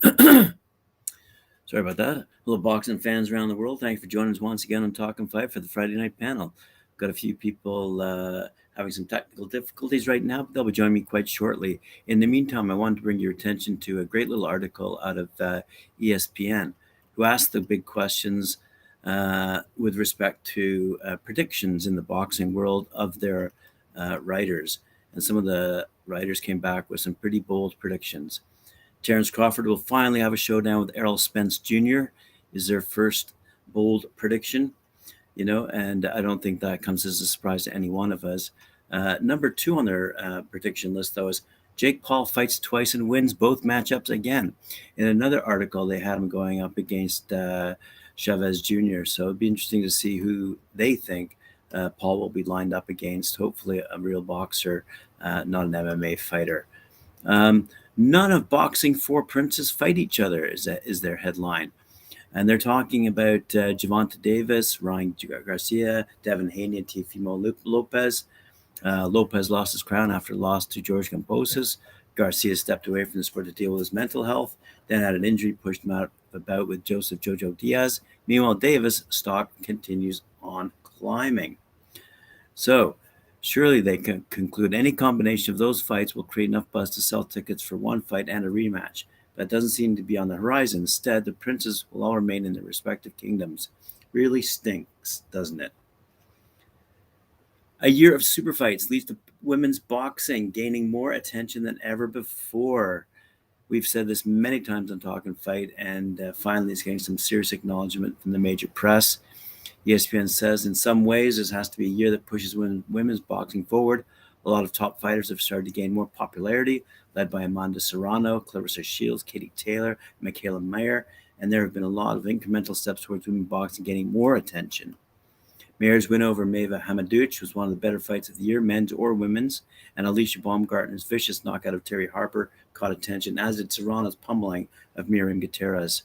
Sorry about that. Hello, boxing fans around the world. Thank you for joining us once again on Talkin' Fight for the Friday night panel. Got a few people having some technical difficulties right now, but they'll be joining me quite shortly. In the meantime, I wanted to bring your attention to a great little article out of ESPN, who asked the big questions with respect to predictions in the boxing world of their writers. And some of the writers came back with some pretty bold predictions. Terence Crawford will finally have a showdown with Errol Spence Jr. is their first bold prediction, and I don't think that comes as a surprise to any one of us. Number two on their prediction list, though, is Jake Paul fights twice and wins both matchups again. In another article, they had him going up against Chavez Jr., so it'd be interesting to see who they think Paul will be lined up against. Hopefully, a real boxer, not an MMA fighter. None of boxing four princes fight each other is their headline. And they're talking about Javanta Davis, Ryan Garcia, Devin Haney, and Teofimo Lopez. Lopez lost his crown after loss to George Kambosos. Garcia stepped away from the sport to deal with his mental health, then had an injury pushed him out of the bout with Joseph Jojo Diaz. Meanwhile, Davis' stock continues on climbing. So, surely they can conclude any combination of those fights will create enough buzz to sell tickets for one fight and a rematch. That doesn't seem to be on the horizon. Instead, the princes will all remain in their respective kingdoms. Really stinks, doesn't it? A year of super fights leads to women's boxing gaining more attention than ever before. We've said this many times on Talkin' Fight, and finally it's getting some serious acknowledgement from the major press. ESPN says, in some ways, this has to be a year that pushes women's boxing forward. A lot of top fighters have started to gain more popularity, led by Amanda Serrano, Clarissa Shields, Katie Taylor, Michaela Mayer, and there have been a lot of incremental steps towards women's boxing getting more attention. Mayer's win over Maeva Hamadouch was one of the better fights of the year, men's or women's, and Alicia Baumgartner's vicious knockout of Terry Harper caught attention, as did Serrano's pummeling of Miriam Gutierrez.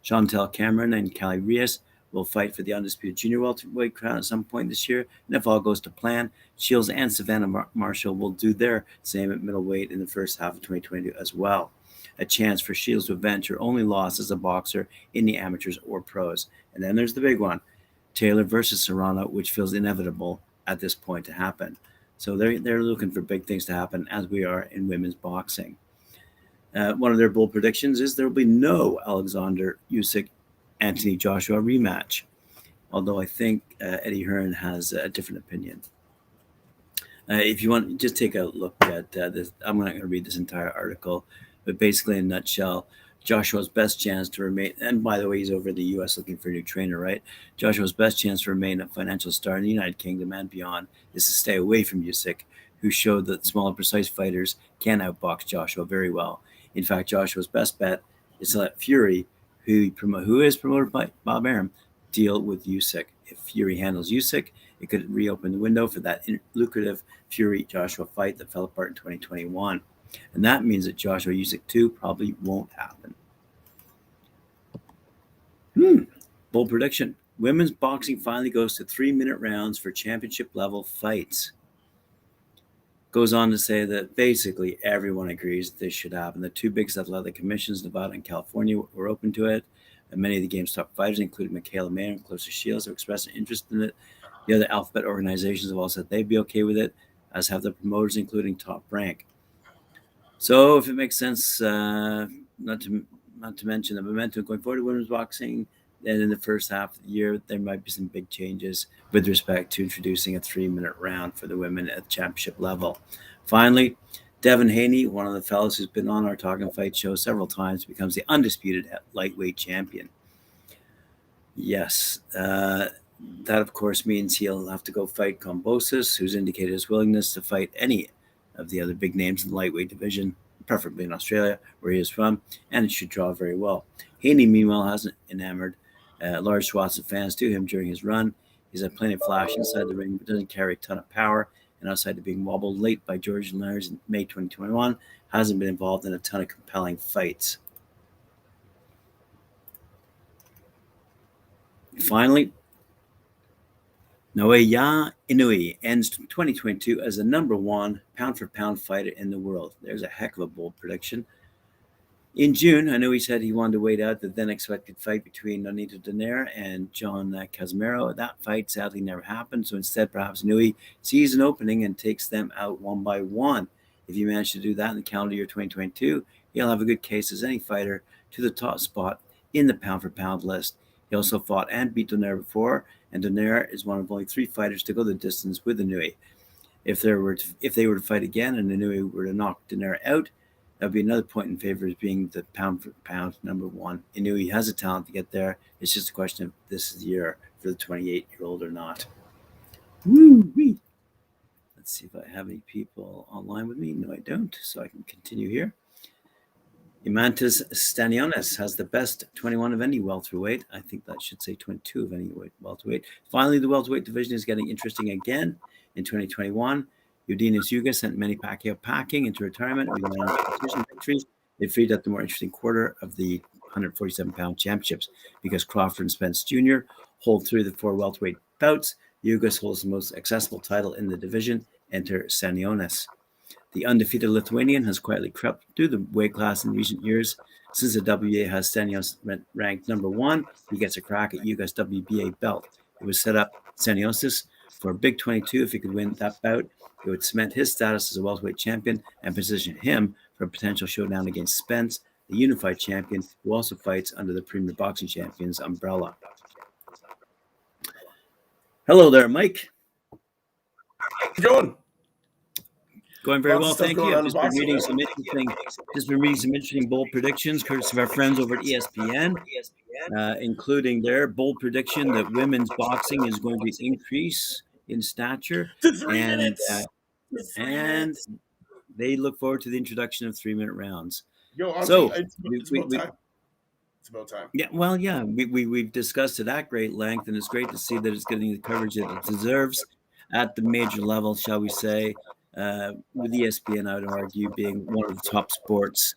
Chantel Cameron and Callie Reyes will fight for the Undisputed junior welterweight crown at some point this year, and if all goes to plan, Shields and Savannah Marshall will do their same at middleweight in the first half of 2022 as well. A chance for Shields to avenge her only loss as a boxer in the amateurs or pros. And then there's the big one, Taylor versus Serrano, which feels inevitable at this point to happen. So they're looking for big things to happen, as we are in women's boxing. One of their bold predictions is there will be no Alexander Usyk Anthony Joshua rematch, although I think Eddie Hearn has a different opinion. If you want, just take a look at this. I'm not going to read this entire article, but basically, in a nutshell, Joshua's best chance to remain, and by the way, he's over in the U.S. looking for a new trainer, right? Joshua's best chance to remain a financial star in the United Kingdom and beyond is to stay away from Usyk, who showed that small and precise fighters can outbox Joshua very well. In fact, Joshua's best bet is to let Fury, who is promoted by Bob Arum, deal with Usyk. If Fury handles Usyk, it could reopen the window for that lucrative Fury-Joshua fight that fell apart in 2021. And that means that Joshua Usyk 2 probably won't happen. Bold prediction. Women's boxing finally goes to 3-minute rounds for championship-level fights. Goes on to say that basically everyone agrees that this should happen. The two biggest athletic commissions, Nevada and California, were open to it. And many of the game's top fighters, including Michaela Mayer and Clarissa Shields, have expressed an interest in it. The other alphabet organizations have all said they'd be okay with it, as have the promoters, including Top Rank. So, if it makes sense, not to mention the momentum going forward to women's boxing, then in the first half of the year, there might be some big changes with respect to introducing a 3-minute round for the women at the championship level. Finally, Devin Haney, one of the fellows who's been on our Talkin' Fight show several times, becomes the undisputed lightweight champion. Yes, that of course means he'll have to go fight Kambosos, who's indicated his willingness to fight any of the other big names in the lightweight division, preferably in Australia, where he is from, and it should draw very well. Haney, meanwhile, hasn't enamored large swaths of fans to him during his run. He's had plenty of flash inside the ring, but doesn't carry a ton of power, and outside of being wobbled late by George Linares in May 2021, hasn't been involved in a ton of compelling fights. Finally, Naoya Inoue ends 2022 as the number one pound-for-pound fighter in the world. There's a heck of a bold prediction. In June, I know he said he wanted to wait out the then expected fight between Nonito Donaire and John Casimero. That fight sadly never happened, so instead, perhaps Nui sees an opening and takes them out one by one. If he managed to do that in the calendar year 2022, he'll have a good case as any fighter to the top spot in the pound for pound list. He also fought and beat Donaire before, and Donaire is one of only 3 fighters to go the distance with Nui. If they were to fight again and Nui were to knock Donaire out, that would be another point in favor as being the pound for pound number one. Inui has a talent to get there. It's just a question of this is the year for the 28-year-old or not. Woo-wee. Let's see if I have any people online with me. No, I don't, so I can continue here. Imantas Stanionis has the best 21 of any welterweight. I think that should say 22 of any welterweight. Finally, the welterweight division is getting interesting again in 2021. Udinese Yuga sent Manny Pacquiao packing into retirement with unanimous decision victories. They freed up the more interesting quarter of the 147-pound championships because Crawford and Spence Jr. hold 3 of the 4 welterweight bouts. Yugas holds the most accessible title in the division. Enter Stanionis. The undefeated Lithuanian has quietly crept through the weight class in recent years. Since the WBA has Stanionis ranked number 1, he gets a crack at Yuga's WBA belt. It was set up Stanionis for a big 22. If he could win that bout, it would cement his status as a welterweight champion and position him for a potential showdown against Spence, the unified champion, who also fights under the Premier Boxing Champions umbrella. Hello there, Mike. How's it going? Going very well, thank you. I've just been reading some interesting bold predictions, courtesy of our friends over at ESPN, including their bold prediction that women's boxing is going to increase in stature, to 3 minutes. And they look forward to the introduction of 3-minute rounds. Yo, honestly, it's about time. It's about time. Yeah, well, yeah, we've discussed it at great length, and it's great to see that it's getting the coverage that it deserves at the major level, shall we say. With ESPN, I would argue, being one of the top sports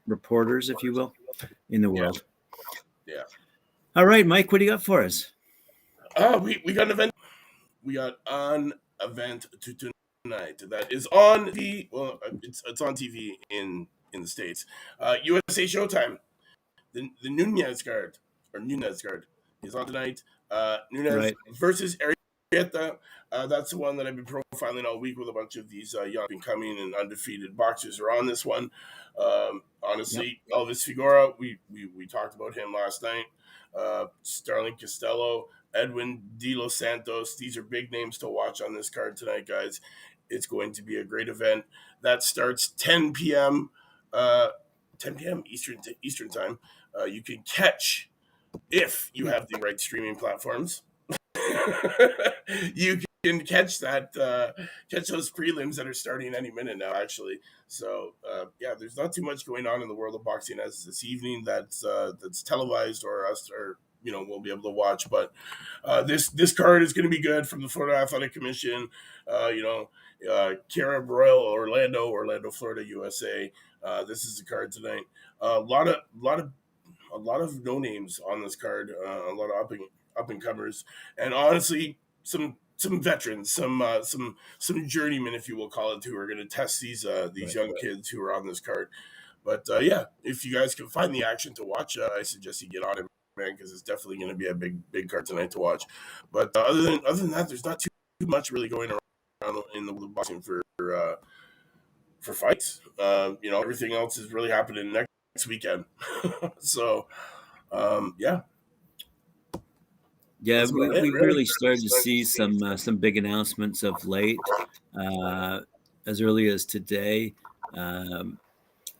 reporters, if you will, in the world. Yeah. All right, Mike, what do you got for us? We got an event. We got an event tonight that is on the it's on TV in the States. USA Showtime. The Nunez card is on tonight. Nunez versus Arieta. That's the one that I've been profiling all week with a bunch of these young incoming and undefeated boxers are on this one. Honestly, Elvis Figueroa, we talked about him last night. Starling Costello, Edwin De Los Santos. These are big names to watch on this card tonight, guys. It's going to be a great event. That starts 10 p.m. 10 p.m. Eastern time. You can catch, if you have the right streaming platforms, you can catch those prelims that are starting any minute now, actually. So there's not too much going on in the world of boxing as this evening that's televised or us or we'll be able to watch. But this card is going to be good from the Florida Athletic Commission. Cara Royal, Orlando, Florida, USA. This is the card tonight. A lot of no names on this card. A lot of up and comers, and honestly, some veterans, some journeymen, if you will call it, who are going to test these young kids who are on this card. But if you guys can find the action to watch, I suggest you get on it, man, because it's definitely going to be a big card tonight to watch. But other than that, there's not too much really going around in the boxing for fights. Everything else is really happening next weekend. So, Yeah, we've really started to see some big announcements of late. As early as today,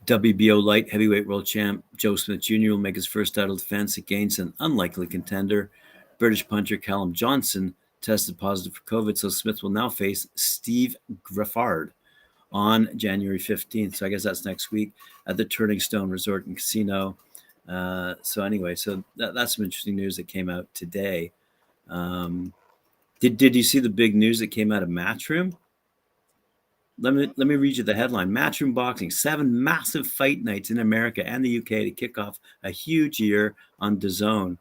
WBO light heavyweight world champ Joe Smith Jr. will make his first title defense against an unlikely contender. British puncher Callum Johnson tested positive for COVID, so Smith will now face Steve Griffard on January 15th. So I guess that's next week at the Turning Stone Resort and Casino. So that's some interesting news that came out today. Did you see the big news that came out of Matchroom? Let me read you the headline. Matchroom Boxing, 7 massive fight nights in America and the UK to kick off a huge year on DAZN.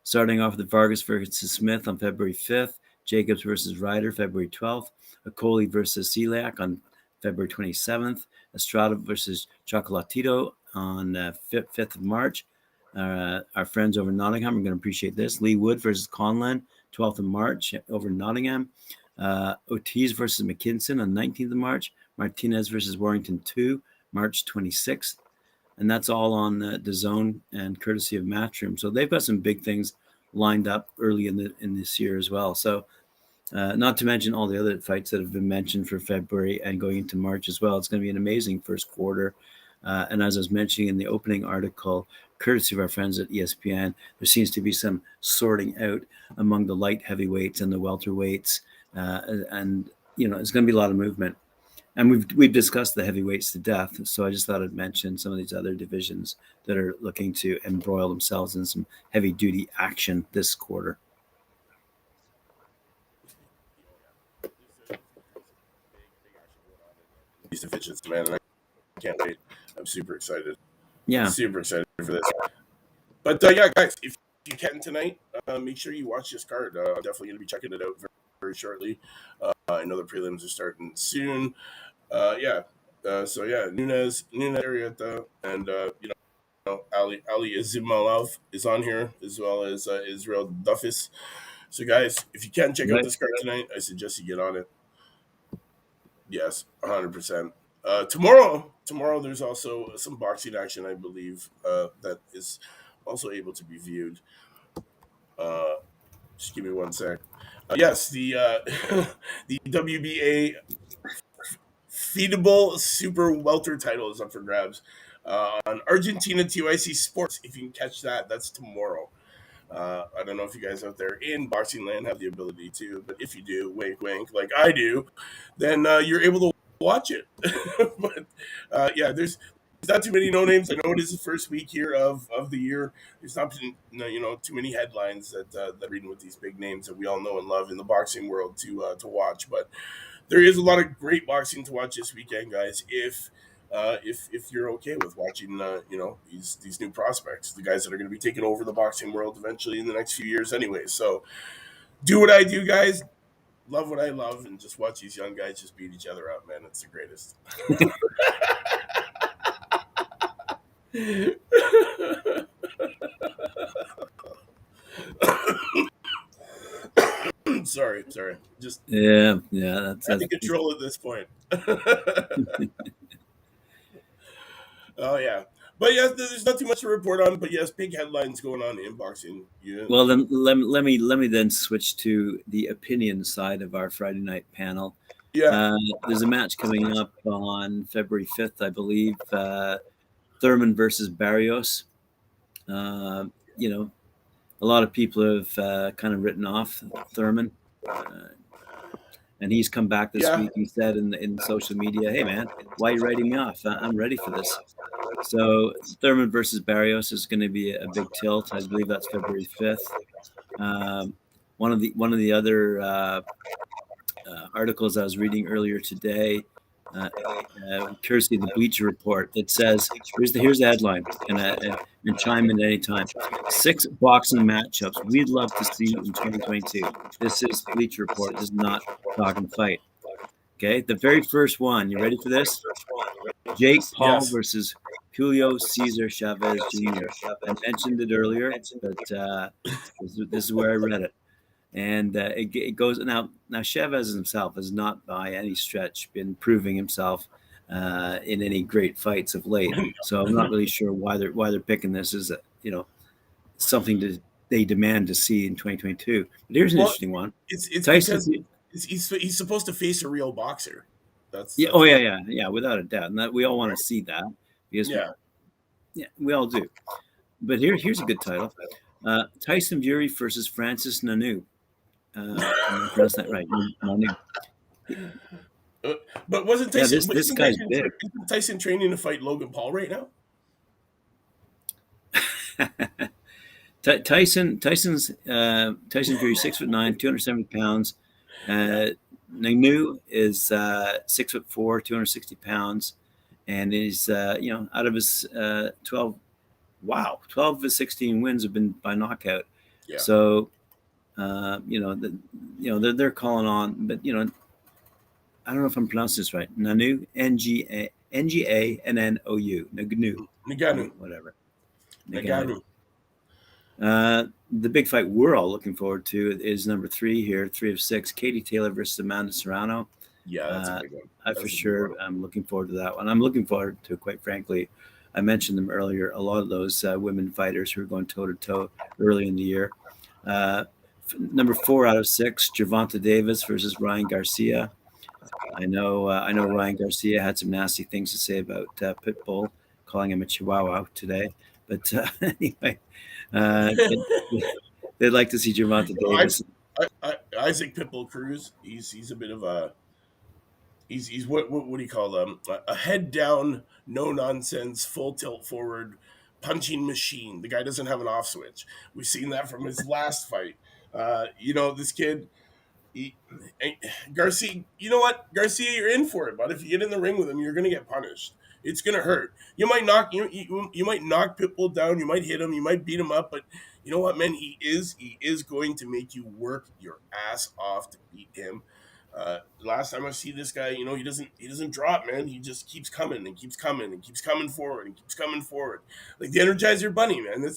Starting off with Vargas versus Smith on February 5th, Jacobs versus Ryder February 12th, Okoli versus Celiac on February 27th, Estrada versus Chocolatito on 5th of March. Our friends over in Nottingham are going to appreciate this. Lee Wood versus Conlan, 12th of March over in Nottingham. Ortiz versus McKinson on 19th of March. Martinez versus Warrington 2, March 26th. And that's all on the zone and courtesy of Matchroom. So they've got some big things lined up early in this year as well. So not to mention all the other fights that have been mentioned for February and going into March as well. It's going to be an amazing first quarter. And as I was mentioning in the opening article, courtesy of our friends at ESPN, there seems to be some sorting out among the light heavyweights and the welterweights. And, it's going to be a lot of movement. And we've discussed the heavyweights to death, so I just thought I'd mention some of these other divisions that are looking to embroil themselves in some heavy-duty action this quarter. These divisions, man, and I can't wait. I'm super excited. Yeah, super excited for this. But yeah, guys, if you can tonight, make sure you watch this card. I'm definitely going to be checking it out very, very shortly. I know the prelims are starting soon. So yeah, Nunez Arieta, and Ali Izimalav is on here, as well as Israel Duffis. So guys, if you can check out this card tonight, I suggest you get on it. Yes, 100%. Tomorrow there's also some boxing action, I believe, that is also able to be viewed. Just give me one sec. Yes, the the WBA Feedable Super Welter title is up for grabs on Argentina TYC Sports. If you can catch that, that's tomorrow. I don't know if you guys out there in boxing land have the ability to, but if you do, wink, wink, like I do, then you're able to watch it. But yeah, there's not too many no names. I know it is the first week here of the year. There's not been, too many headlines that reading with these big names that we all know and love in the boxing world to watch. But there is a lot of great boxing to watch this weekend, guys. If you're okay with watching, these new prospects, the guys that are going to be taking over the boxing world eventually in the next few years, anyway. So do what I do, guys. Love what I love, and just watch these young guys just beat each other up, man. It's the greatest. Sorry. Just that's have to control at this point. Oh yeah, but yes, there's not too much to report on. But yes, big headlines going on in boxing. Yeah. Well, then let me then switch to the opinion side of our Friday night panel. Yeah. There's a match coming up on February 5th, I believe. Thurman versus Barrios. A lot of people have kind of written off Thurman, and he's come back this week. He said in social media, "Hey man, why are you writing me off? I'm ready for this." So Thurman versus Barrios is going to be a big tilt. I believe that's February 5th. One of the other articles I was reading earlier today, courtesy of the Bleacher Report, it says, here's the headline, and chime in any time. 6 boxing matchups we'd love to see in 2022. This is Bleacher Report. This is not Talkin' Fight. Okay, the very first one. You ready for this? Jake Paul versus Julio Cesar Chavez Jr. I mentioned it earlier, but this is where I read it. And it goes now. Chavez himself has not by any stretch been proving himself in any great fights of late. So I'm not really sure why they're picking this as something they demand to see in 2022. But here's an interesting one. It's Tyson, because he's supposed to face a real boxer. That's without a doubt, and that we all want to see that because we all do. But here's a good title: Tyson Fury versus Francis Ngannou. I'm pronounced that right. But wasn't Tyson? This guy's big. Isn't Tyson training to fight Logan Paul right now? Tyson's Tyson Fury 6'9", 270 pounds. Ngannou is 6'4", 260 pounds, and is out of his 12 of his 16 wins have been by knockout. Yeah. So they're calling on, but I don't know if I'm pronouncing this right. Ngannou, Ngannou. Ngannou. Nagano. whatever. Nagano. The big fight we're all looking forward to is number 3 here, 3 of 6, Katie Taylor versus Amanda Serrano. Yeah, that's a big one. I for sure I'm looking forward to that one. I'm looking forward to, quite frankly, I mentioned them earlier, a lot of those women fighters who are going toe-to-toe early in the year. Number 4 out of 6, Javanta Davis versus Ryan Garcia. I know Ryan Garcia had some nasty things to say about Pitbull, calling him a chihuahua today. But anyway, they'd like to see Javanta Davis. Isaac Pitbull Cruz. He's a bit of a he's what do you call them? A head down, no nonsense, full tilt forward punching machine. The guy doesn't have an off switch. We've seen that from his last fight. This kid. He, Garcia, you know what, Garcia, you're in for it, but if you get in the ring with him, you're gonna get punished. It's gonna hurt. You might knock you might knock Pitbull down. You might hit him. You might beat him up. But you know what, man? He is going to make you work your ass off to beat him. Last time I see this guy, he doesn't drop, man. He just keeps coming and keeps coming and keeps coming forward and keeps coming forward, like the Energizer Bunny, man.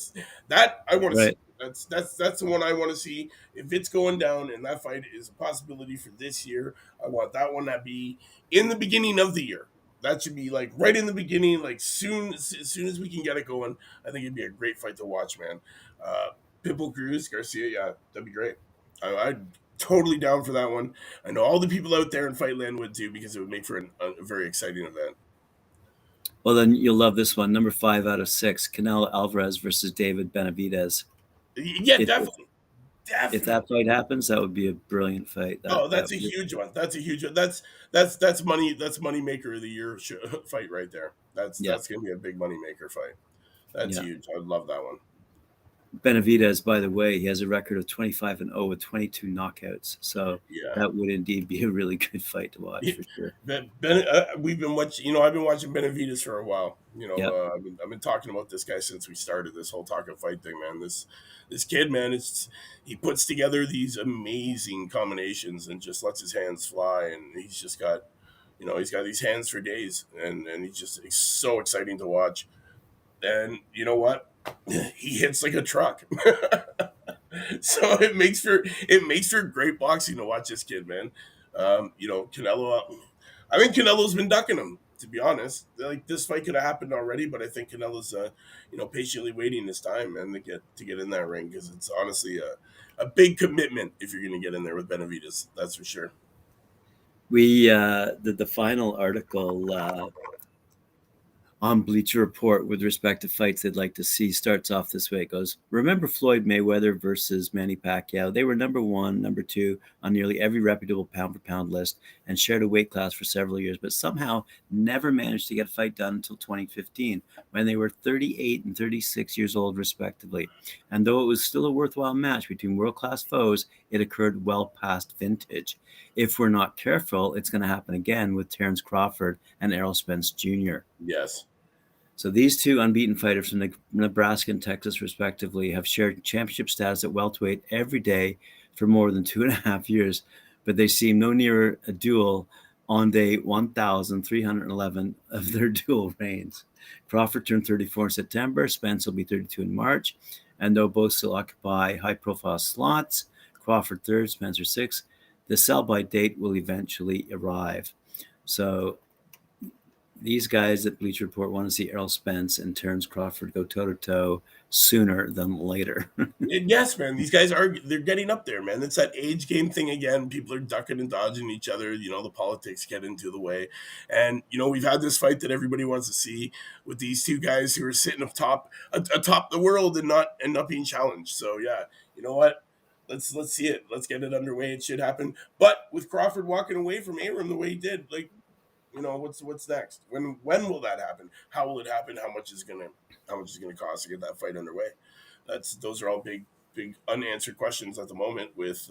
That I want to see. That's the one I want to see. If it's going down and that fight is a possibility for this year, I want that one to be in the beginning of the year. That should be like right in the beginning, like as soon as we can get it going. I think it'd be a great fight to watch, man. Pitbull Cruz, Garcia, yeah, that'd be great. I'd totally down for that one. I know all the people out there in Fightland would too, because it would make for a very exciting event. Well, then you'll love this one. Number 5 out of 6, Canelo Alvarez versus David Benavidez. Yeah, definitely. If that fight happens, that would be a brilliant fight. That's a huge one. That's a huge one. That's money. That's money maker of the year fight right there. That's gonna be a big money maker fight. That's huge. I love that one. Benavidez, by the way, he has a record of 25-0 with 22 knockouts. So that would indeed be a really good fight to watch for sure. We've been watching. I've been watching Benavidez for a while. I've been talking about this guy since we started this whole talking fight thing, man. This kid, man, he puts together these amazing combinations and just lets his hands fly, and he's just got, he's got these hands for days, and he's so exciting to watch. And you know what? He hits like a truck. So it makes for great boxing to watch this kid, man. Canelo. I think Canelo's been ducking him, to be honest. Like, this fight could have happened already, but I think Canelo's patiently waiting his time, man, to get in that ring, because it's honestly a big commitment if you're going to get in there with Benavidez. That's for sure. We the final article on Bleacher Report with respect to fights they'd like to see starts off this way. It goes, remember Floyd Mayweather versus Manny Pacquiao? They were number 1, number 2 on nearly every reputable pound-for-pound list and shared a weight class for several years, but somehow never managed to get a fight done until 2015, when they were 38 and 36 years old, respectively. And though it was still a worthwhile match between world-class foes, it occurred well past vintage. If we're not careful, it's going to happen again with Terence Crawford and Errol Spence Jr. Yes. So these two unbeaten fighters from Nebraska and Texas, respectively, have shared championship status at welterweight every day for more than 2.5 years, but they seem no nearer a duel on day 1,311 of their dual reigns. Crawford turned 34 in September. Spence will be 32 in March. And though both still occupy high-profile slots, Crawford 3rd, Spencer 6th, the sell-by date will eventually arrive. So these guys at Bleacher Report want to see Errol Spence and Terence Crawford go toe-to-toe sooner than later. Yes, man. These guys they're getting up there, man. It's that age game thing again. People are ducking and dodging each other. The politics get into the way. And, we've had this fight that everybody wants to see with these two guys who are sitting atop the world and not being challenged. So, yeah, you know what? Let's see it. Let's get it underway. It should happen. But with Crawford walking away from Aram the way he did, like, what's next? When will that happen? How will it happen? How much is it gonna cost to get that fight underway? Those are all big unanswered questions at the moment with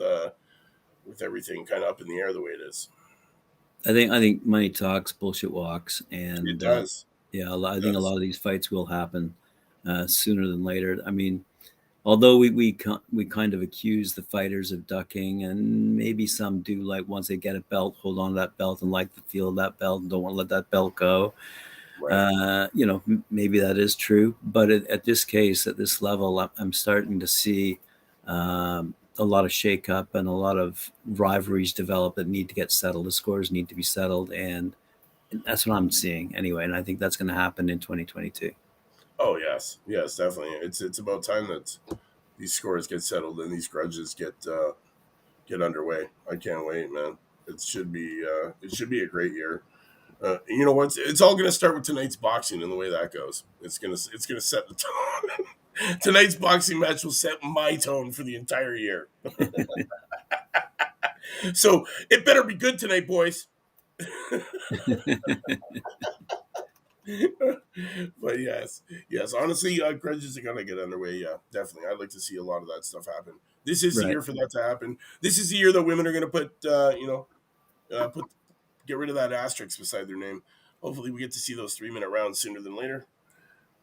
everything kind of up in the air the way it is. I think money talks, bullshit walks, and it does. I think a lot of these fights will happen sooner than later. I mean, although we kind of accuse the fighters of ducking, and maybe some do, like, once they get a belt, hold on to that belt and like the feel of that belt and don't want to let that belt go. Right. Maybe that is true, but at this case, at this level, I'm starting to see a lot of shakeup and a lot of rivalries develop that need to get settled. The scores need to be settled, and that's what I'm seeing anyway. And I think that's going to happen in 2022. Oh yes, yes, definitely. It's about time that these scores get settled and these grudges get underway. I can't wait, man. It should be a great year. You know what? It's all gonna start with tonight's boxing and the way that goes. It's gonna set the tone. Tonight's boxing match will set my tone for the entire year. So it better be good tonight, boys. But yes, yes. Honestly, grudges are gonna get underway. Yeah, definitely. I'd like to see a lot of that stuff happen. This is the Right. year for that to happen. This is the year that women are gonna put, put get rid of that asterisk beside their name. Hopefully, we get to see those 3 minute rounds sooner than later.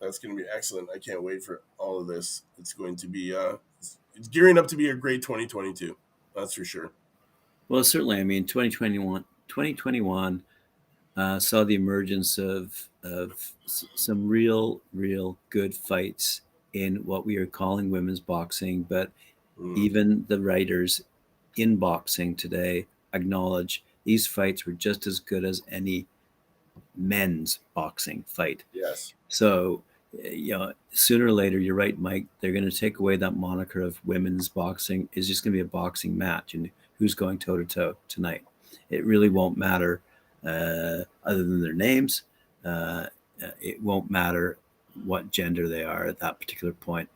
That's going to be excellent. I can't wait for all of this. It's going to be it's gearing up to be a great 2022. That's for sure. Well, certainly. I mean, 2021 saw the emergence of some real good fights in what we are calling women's boxing, but Mm, even the writers in boxing today acknowledge these fights were just as good as any men's boxing fight. yes. So, sooner or later, you're right, Mike. They're going to take away that moniker of women's boxing. It's just going to be a boxing match, and who's going toe to toe tonight. It really won't matter other than their names. It won't matter what gender they are at that particular point.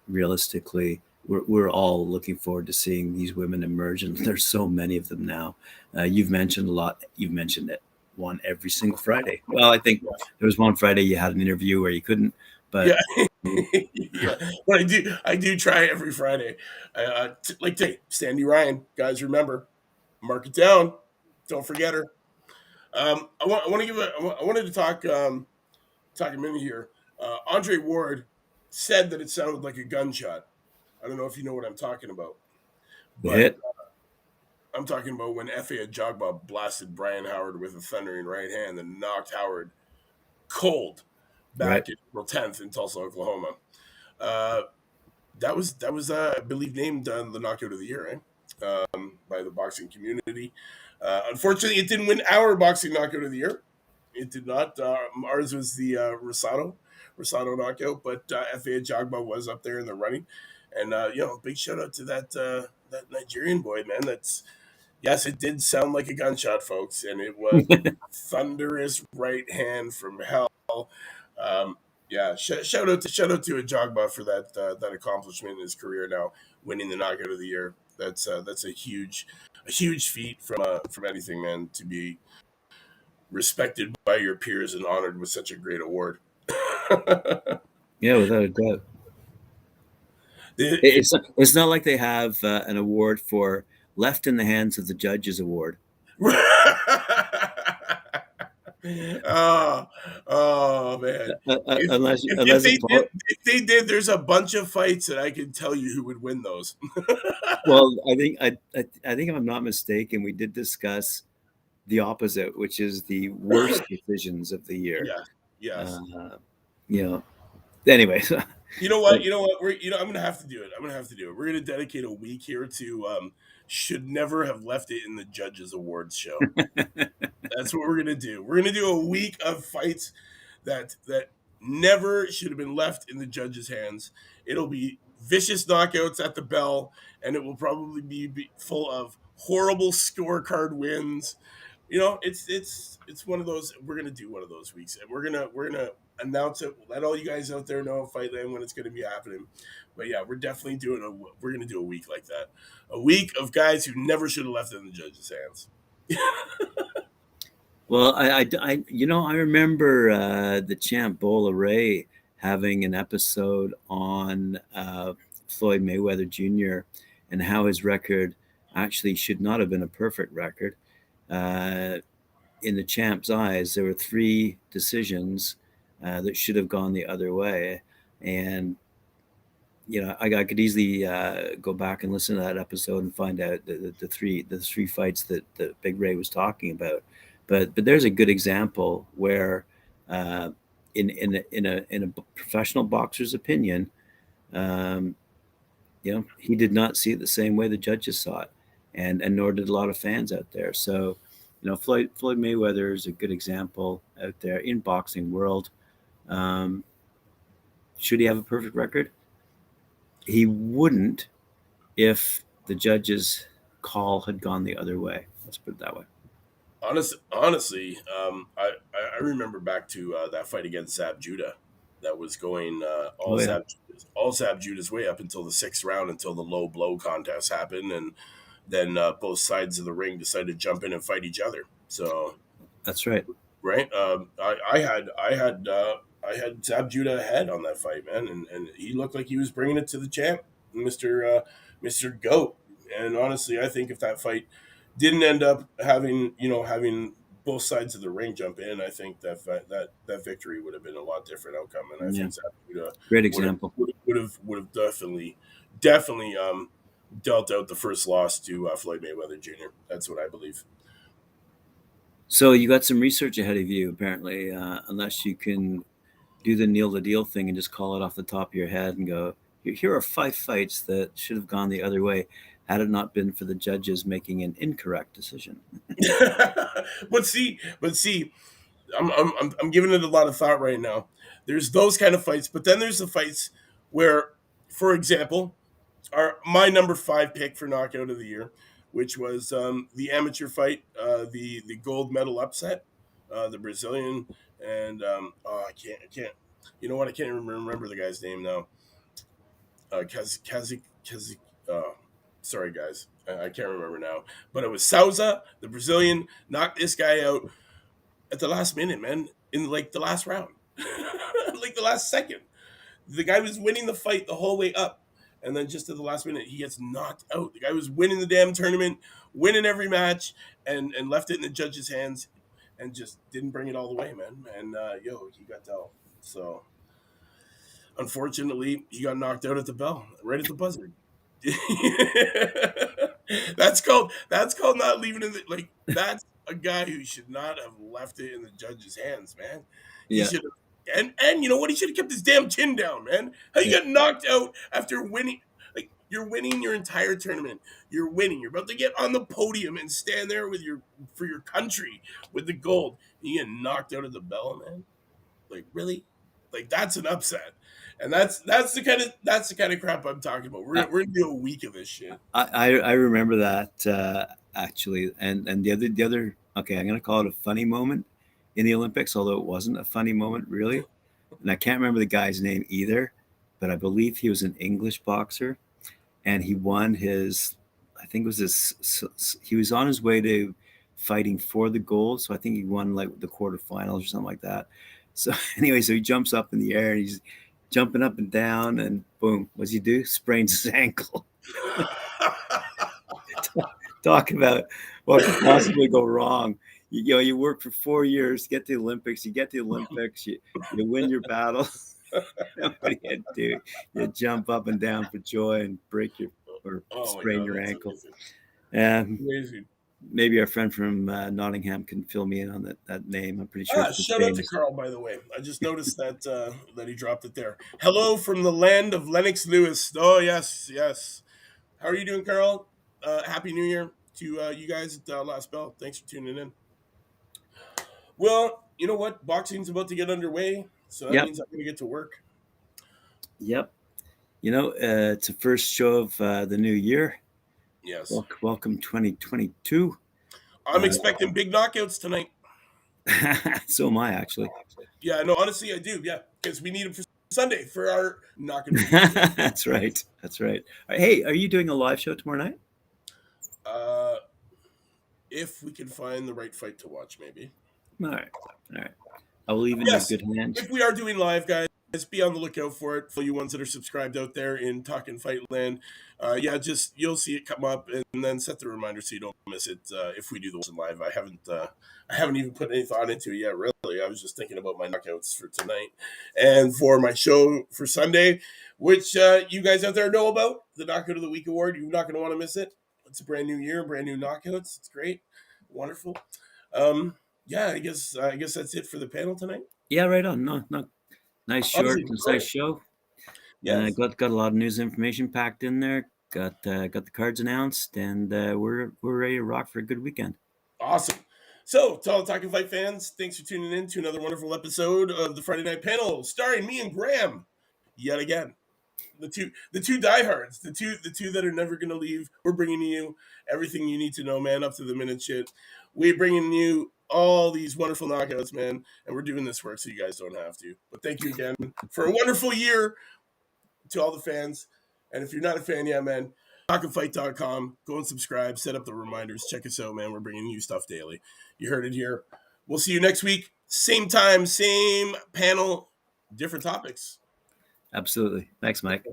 Realistically, we're all looking forward to seeing these women emerge, and there's so many of them now. You've mentioned a lot. You've mentioned it. One every single Friday. Well, I think there was one Friday you had an interview where you couldn't, but Yeah. Yeah. But I do try every Friday. Like today, Sandy Ryan, guys, remember, mark it down. Don't forget her. I want to give I wanted to talk a minute here. Andre Ward said that it sounded like a gunshot. I don't know if you know what I'm talking about, the but hit. I'm talking about when F.A. Ajagba blasted Brian Howard with a thundering right hand and knocked Howard cold Right. back April 10th in Tulsa, Oklahoma. Uh, that was I believe named the knockout of the year, by the boxing community. Unfortunately, it didn't win our boxing knockout of the year. It did not. Ours was the Rosado knockout, but F.A. Jagba was up there in the running. And big shout out to that Nigerian boy, man. That's Yes, it did sound like a gunshot, folks, and it was thunderous right hand from hell. Um, yeah, shout out to Ajagba for that accomplishment in his career now, winning the knockout of the year. That's a huge feat from anything, man, to be respected by your peers and honored with such a great award. Yeah, without a doubt. It's not like they have an award for left in the hands of the judges award. Oh, oh man! Unless it If they did, there's a bunch of fights that I can tell you who would win those. well, I think if I'm not mistaken, we did discuss the opposite, which is the worst decisions of the year. Yeah. Yes. Uh, you know. Anyway, You know what? You know what? I'm gonna have to do it. I'm gonna have to do it. We're gonna dedicate a week here to should never have left it in the judges awards show. That's what we're gonna do. We're gonna do a week of fights that never should have been left in the judges' hands. It'll be vicious knockouts at the bell, and it will probably be full of horrible scorecard wins. It's one of those. We're gonna do one of those weeks, and we're gonna announce it. Let all you guys out there know Fightland when it's gonna be happening. But yeah, we're gonna do a week like that, a week of guys who never should have left it in the judges' hands. well, I remember the champ Bola Ray having an episode on Floyd Mayweather Jr. and how his record actually should not have been a perfect record. Uh, in the champ's eyes, there were three decisions that should have gone the other way, and I could easily go back and listen to that episode and find out the three fights that Big Ray was talking about. But there's a good example where Uh, in a professional boxer's opinion, um, he did not see it the same way the judges saw it, and nor did a lot of fans out there. So, Floyd Mayweather is a good example out there in boxing world. Um, should he have a perfect record? He wouldn't if the judges' call had gone the other way. Let's put it that way. Honestly, I remember back to that fight against Zab Judah that was going Oh yeah, All Zab Judah's way up until the sixth round, until the low blow contest happened, and then both sides of the ring decided to jump in and fight each other. So that's right. right, I had Zab Judah ahead on that fight, man, and he looked like he was bringing it to the champ, Mister Goat. And honestly, I think if that fight didn't end up having both sides of the ring jump in, I think that victory would have been a lot different outcome, and I Yeah, think Zab Judah great would have example. would have definitely dealt out the first loss to Floyd Mayweather Jr. That's what I believe. So you got some research ahead of you, apparently, unless you can do the Neil the Deal thing and just call it off the top of your head and go, here are 5 fights that should have gone the other way had it not been for the judges making an incorrect decision. but see, I'm giving it a lot of thought right now. There's those kind of fights, but then there's the fights where, for example, my number 5 pick for knockout of the year, which was the amateur fight, the gold medal upset, the Brazilian, and I can't, you know what, I can't even remember the guy's name now. Kazik. Uh, Sorry guys, I can't remember now, but it was Souza, the Brazilian, knocked this guy out at the last minute, man, in like the last round, like the last second. The guy was winning the fight the whole way up, and then just at the last minute, he gets knocked out. The guy was winning the damn tournament, winning every match, and left it in the judge's hands, and just didn't bring it all the way, man. And he got dealt. So unfortunately, he got knocked out at the bell, right at the buzzer. That's called not leaving in the like. That's a guy who should not have left it in the judge's hands, man. He Yeah, should have, and you know what? He should have kept his damn chin down, man. How you yeah, got knocked out after winning? Like, you're winning your entire tournament. You're winning. You're about to get on the podium and stand there with your country with the gold. And you get knocked out of the bell, man. Like, really? Like, that's an upset. And that's the kind of crap I'm talking about. I, We're gonna do a week of this shit. I remember that actually, and the other. Okay, I'm gonna call it a funny moment in the Olympics, although it wasn't a funny moment really, and I can't remember the guy's name either, but I believe he was an English boxer, and he won his. I think it was his. He was on his way to fighting for the gold, so I think he won like the quarterfinals or something like that. So anyway, so he jumps up in the air and he's jumping up and down, and boom, what's he do? Sprains his ankle. Talk about what could possibly go wrong. You work for 4 years to get to the Olympics. You get to the Olympics. You win your battle. What do? You jump up and down for joy and break your or Oh my sprain god, your that's ankle. amazing. Um, Amazing. maybe our friend from Nottingham can fill me in on that name. I'm pretty sure it's Shout out to famous. Carl, by the way. I just noticed that he dropped it there. Hello from the land of Lennox Lewis. Oh yes, yes. How are you doing, Carl? Happy New Year to you guys at Last Bell. Thanks for tuning in. Well, you know what? Boxing's about to get underway, so that Yep, means I'm going to get to work. yep. It's the first show of the new year. Yes. Welcome 2022. I'm expecting big knockouts tonight. So am I actually. Yeah, no, honestly, I do. Yeah, because we need them for Sunday for our knockout of the week. That's right. That's right. Hey, are you doing a live show tomorrow night? Uh, if we can find the right fight to watch, maybe. All right. All right. I will leave in your Yes, good hands. if we are doing live, guys, be on the lookout for it. For you ones that are subscribed out there in Talkin Fight Land, yeah, just you'll see it come up, and then set the reminder so you don't miss it. If we do the live, I haven't even put any thought into it yet. Really, I was just thinking about my knockouts for tonight and for my show for Sunday, which you guys out there know about the Knockout of the Week award. You're not going to want to miss it. It's a brand new year, brand new knockouts. It's great, wonderful. Yeah, I guess that's it for the panel tonight. Yeah, right on. No, nice, short, Honestly, concise brilliant. show. Yes. Got a lot of news information packed in there. Got the cards announced, and we're ready to rock for a good weekend. Awesome. So, to all the Talking Fight fans, thanks for tuning in to another wonderful episode of the Friday Night Panel, starring me and Graham, yet again. The two diehards, the two that are never gonna leave. We're bringing you everything you need to know, man, up to the minute shit. We're bringing you all these wonderful knockouts, man, and we're doing this work so you guys don't have to. But thank you again for a wonderful year to all the fans. And if you're not a fan yet, man, talkandfight.com. Go and subscribe, set up the reminders, check us out, man. We're bringing you stuff daily. You heard it here. We'll see you next week. Same time, same panel, different topics. Absolutely. Thanks, Mike.